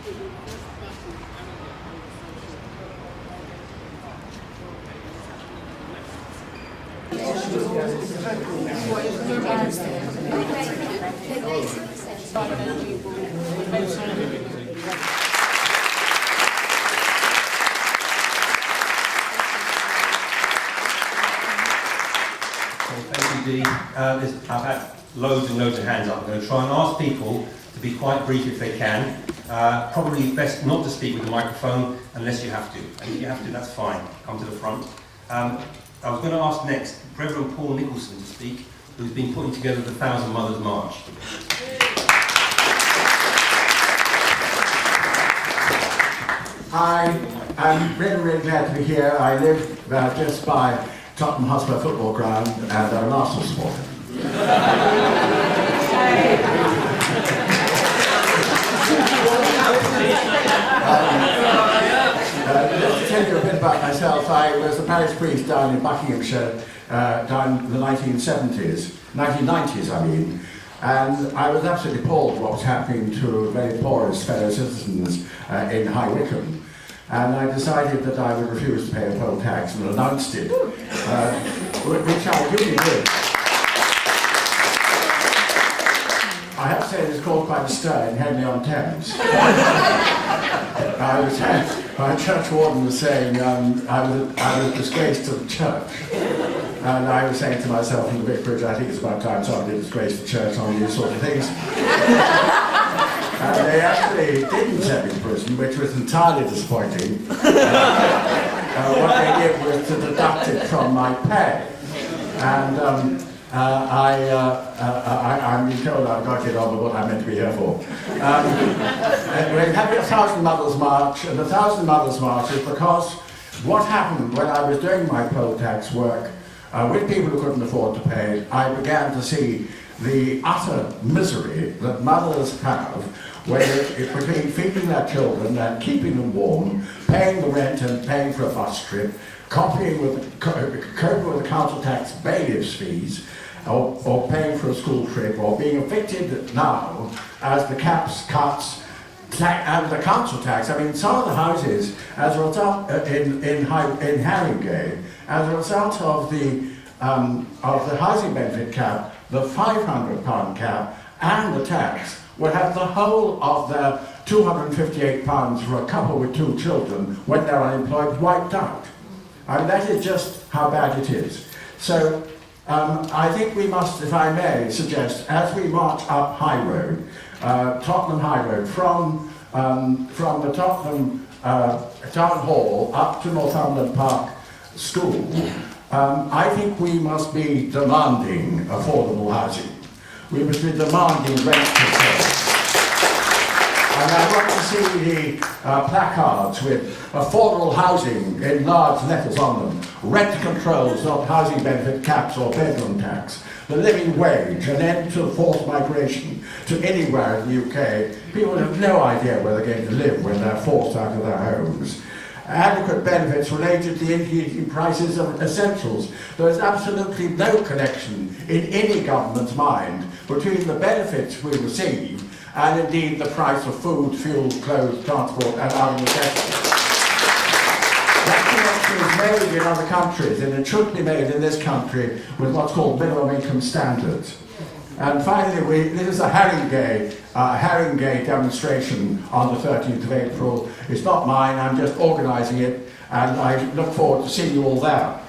Thank you, Dee. I've had loads and loads of hands up. I'm going to try and ask people to be quite brief if they can. Probably best not to speak with the microphone unless you have to. And if you have to, that's fine. Come to the front. I was going to ask next Reverend Paul Nicolson to speak, who's been putting together the 1,000 Mothers March. I am really glad to be here. I live just by Tottenham Hotspur football ground and I'm an Arsenal supporter. Just to tell you a bit about myself, I was a parish priest down in Buckinghamshire down in the 1990s I mean, and I was absolutely appalled what was happening to very poorest fellow citizens in High Wycombe. And I decided that I would refuse to pay a poll tax and announced it, which I really did. I have to say it's caused quite a stir in Henley-on-Thames. I was had my church warden was saying I was disgraced to the church. And I was saying to myself in the vicarage, I think it's about time somebody disgraced the church on these sort of things. And they actually didn't send me to prison, which was entirely disappointing. What they did was to deduct it from my pay. And I'm being told I've got to get on with what I'm meant to be here for. We're having a 1,000 Mothers March, and the 1,000 Mothers March is because what happened when I was doing my poll tax work with people who couldn't afford to pay, I began to see the utter misery that mothers have between feeding their children and keeping them warm, paying the rent and paying for a bus trip, coping with the council tax bailiff's fees, or paying for a school trip, or being evicted now as the caps cuts and the council tax. I mean, some of the houses, as a result in Haringey, as a result of the housing benefit cap, the £500 cap, and the tax, would have the whole of their £258 for a couple with 2 children when they're unemployed wiped out. And that is just how bad it is. So I think we must, if I may suggest, as we march up High Road, Tottenham High Road, from the Tottenham Town Hall up to Northumberland Park School, I think we must be demanding affordable housing. We must be demanding rent control. And I want to see the placards with affordable housing in large letters on them, rent controls, not housing benefit caps or bedroom tax, the living wage, an end to forced migration to anywhere in the UK. People have no idea where they're going to live when they're forced out of their homes. Adequate benefits related to the increasing prices of essentials. There is absolutely no connection in any government's mind between the benefits we receive and indeed the price of food, fuel, clothes, transport and other necessities. That connection is made in other countries, and it should be made in this country with what's called minimum income standards. And finally, this is a Haringey demonstration on the 13th of April. It's not mine, I'm just organising it, and I look forward to seeing you all there.